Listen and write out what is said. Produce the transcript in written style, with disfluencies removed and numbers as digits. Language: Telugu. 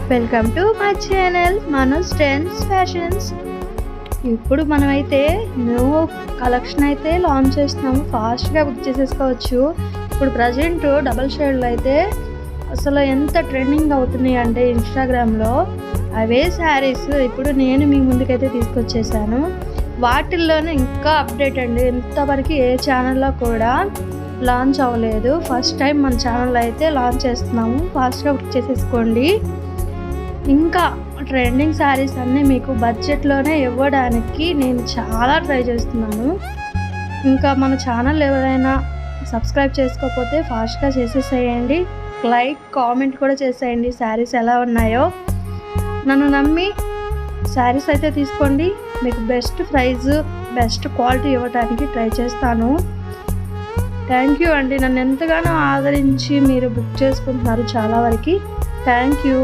Welcome to my channel Manoj trends fashions. ఇప్పుడు మనమైతే న్యూ కలెక్షన్ అయితే లాంచ్ చేస్తున్నాము. ఫాస్ట్గా బుక్ చేసేసుకోవచ్చు. ఇప్పుడు ప్రజెంట్ డబల్ షేడ్లు అయితే అసలు ఎంత ట్రెండింగ్ అవుతున్నాయి అంటే ఇన్స్టాగ్రామ్లో అవే శారీస్ ఇప్పుడు నేను మీ ముందుకైతే తీసుకొచ్చేసాను. వాటిల్లోనే ఇంకా అప్డేట్ అండి. ఇంతవరకు ఏ ఛానల్లో కూడా లాంచ్ అవ్వలేదు. ఫస్ట్ టైం మన ఛానల్ అయితే లాంచ్ చేస్తున్నాము. ఫాస్ట్గా బుక్ చేసేసుకోండి. ఇంకా ట్రెండింగ్ శారీస్ అన్నీ మీకు బడ్జెట్లోనే ఇవ్వడానికి నేను చాలా ట్రై చేస్తున్నాను. ఇంకా మన ఛానల్ ఎవరైనా సబ్స్క్రైబ్ చేసుకోకపోతే ఫాస్ట్గా చేసేసేయండి. లైక్ కామెంట్ కూడా చేసేయండి శారీస్ ఎలా ఉన్నాయో. నన్ను నమ్మి శారీస్ అయితే తీసుకోండి. మీకు బెస్ట్ ప్రైస్ బెస్ట్ క్వాలిటీ ఇవ్వడానికి ట్రై చేస్తాను. థ్యాంక్ యూ అండి. నన్ను ఎంతగానో ఆదరించి మీరు బుక్ చేసుకుంటున్నారు చాలా వరకు. Thank you.